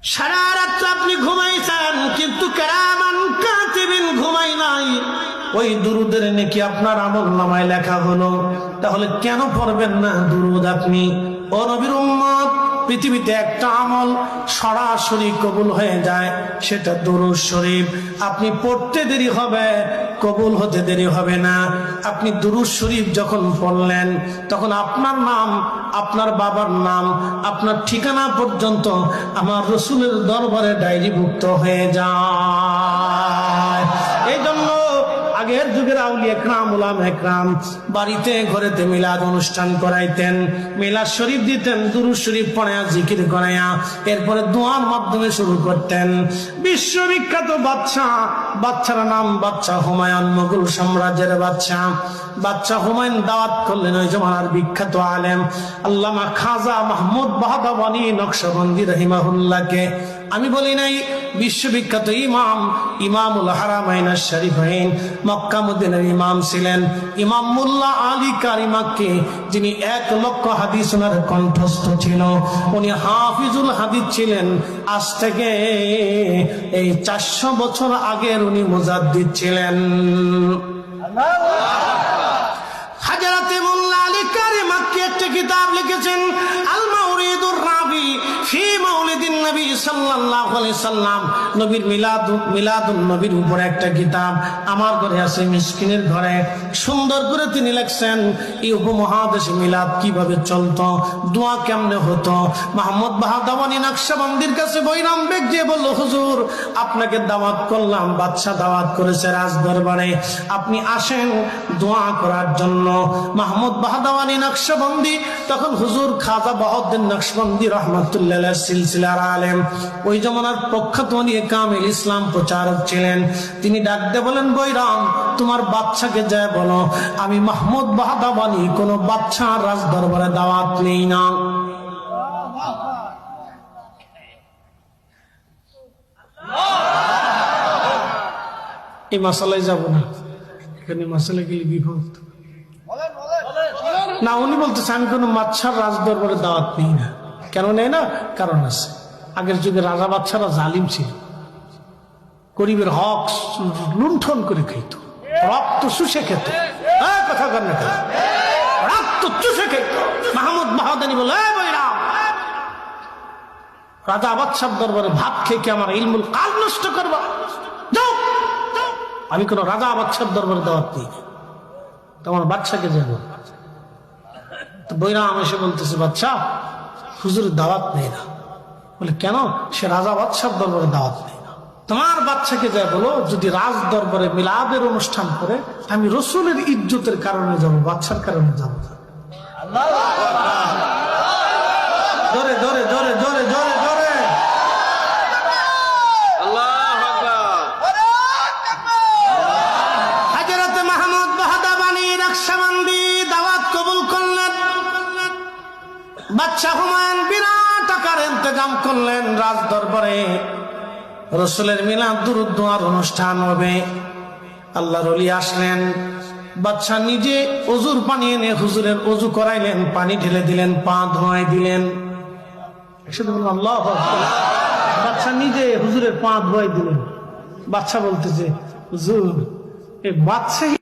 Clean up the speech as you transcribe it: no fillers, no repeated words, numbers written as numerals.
সারা রাত আপনি ঘুমাইছেন, কিন্তু কেরামান কাতিবিন ঘুমাই নাই। ওই দুরুদের নেকি আপনার আমলনামায় লেখা হলো। তাহলে কেন পড়বেন না দুরুদ আপনি? ও নবীর উম্মত, পৃথিবীতে একটা আমল সরাসরি কবুল হয়ে যায়, সেটা দুরূদ শরীফ। আপনি পড়তে দেরি হবে, কবুল হতে দেরি হবে না। আপনি দুরূদ শরীফ যখন পড়লেন, তখন আপনার নাম, আপনার বাবার নাম, আপনার ঠিকানা পর্যন্ত আমার রাসূলের দরবারে ডায়েরিভুক্ত হয়ে যায়। এই জন্য আগের যুগের আউলিয়া একরাম, উলামা একরাম বাড়িতে ঘরেতে মিলাদ অনুষ্ঠান করাইতেন, মিলাদ শরীফ দিতেন, দুরূদ শরীফ পড়ায়া, জিকির করায়া, এরপরে দোয়ার মাধ্যমে শুরু করতেন। বিশ্ববিখ্যাত বাদশার নাম বাদশা হুমায়ুন, মুঘল সাম্রাজ্যের বাদশা হুমায়ুন দাওয়াত করলেন ওই জমানার বিখ্যাত আলেম আল্লামা খাজা মাহমুদ বাহদাওয়ানি নকশবন্দি রাহিমাহুল্লাহকে। আমি বলি নাই, বিশ্ববিখ্যাত ইমামুল হারামাইন শরীফাইন মক্কা মদিনার ইমাম ছিলেন ইমাম মুল্লা আলী কারি মাক্কি, যিনি 1 লক্ষ হাদিস ওনার কণ্ঠস্থ ছিল। উনি হাফিজুল হাদিস ছিলেন। আজ থেকে এই 400 বছর আগের উনি মুজাদ্দিদ ছিলেন। হাজরাতে মুল্লা আলী কারি মাক্কি একটা কিতাব লিখেছেন, আল মাউরিদুর রাবি ফি মাউলিদিন নবী সাল্লাল্লাহু আলাইহি সাল্লাম। নবীর মিলাদুন নবীর উপরে একটা কিতাব আমার ঘরে আছে, মিসকিনের ঘরে। সুন্দর করে তিনি লিখছেন এই উপমহাদেশে মিলাদ কিভাবে চলতো, দোয়া কেমনে হতো। মাহমুদ বাহদাওয়ানি নকশবন্দির কাছে বৈরাম বেগ দিয়ে বলল, হুজুর আপনাকে দাওয়াত করলাম, বাদশা দাওয়াত করেছে রাজ দরবারে, আপনি আসেন দোয়া করার জন্য। মাহমুদ বাহদাওয়ানি নকশবন্দি তখন হুজুর খাজা বাহাউদ্দিন নকশবন্দি রহমাতুল্লাহ সিলসিলার আলেম, ওই জমানার প্রখ্যাত কামিল ইসলাম প্রচারক ছিলেন। তিনি ডাকতে বলেন, বৈরাম তোমার বাদশাকে যায় বলো আমি মাহমুদ বাহদাওয়ানি কোন বাদশা রাজ দরবারে দাওয়াত নেই না। এই মাসালায় যাব না, এখানে মাসালা গেলে বিপদ না। উনি বলতেছে আমি কোন বাদশার রাজ দরবারে দাওয়াত নেই না। কেন নেই না? কারণ আছে। আগের যুগে রাজা বাদশারা জালিম ছিল, গরিবের হক লুণ্ঠন করে খেত, রক্ত চুষে খেত। কথা কর না, রক্ত চুষে খেত। মাহমুদ বাহদানি বলে, রাজা বাদশার দরবারে ভাত খেয়ে আমার ইলমুল কাল নষ্ট করবা? যাও, আমি কোন রাজা বাদশার দরবারে দাওয়াত দিই না, তোমার বাদশাকে যাব। তো বৈরাম এসে বলতেছে, বাদশা হুজুরের দাওয়াত নেই না। বলে কেন? সে রাজা বাদশার দরবারে দাওয়াত নেই না। তোমার বাদশাকে যায় বলো যদি রাজ দরবারে মিলাদের অনুষ্ঠান করে, আমি রসুলের ইজ্জতের কারণে যাব, বাদশার কারণে যাব না। জোরে জোরে জোরে জোরে জোরে জোরে আল্লাহু আকবার। হযরত মাহমুদ বাহদাওয়ানি নকশবন্দি দাওয়াত কবুল করলেন। বাদশা হুমায়ুন বিরাট আকার ইন্তজাম করলেন, রাজ দরবারে রসুলের মিলাদ দুরূদ দোয়ার অনুষ্ঠান হবে। আল্লাহর ওলি আসলেন। বাদশা নিজে ওযুর পানি এনে হুজুরের ওযু করাইলেন, পানি ঢেলে দিলেন, পা ধোয়াই দিলেন। একসাথে বলুন আল্লাহু আকবার। বাদশা নিজে হুজুরের পা ধোয়াই দিলেন। বাদশা বলতেছে, হুজুর এই বাদশাহী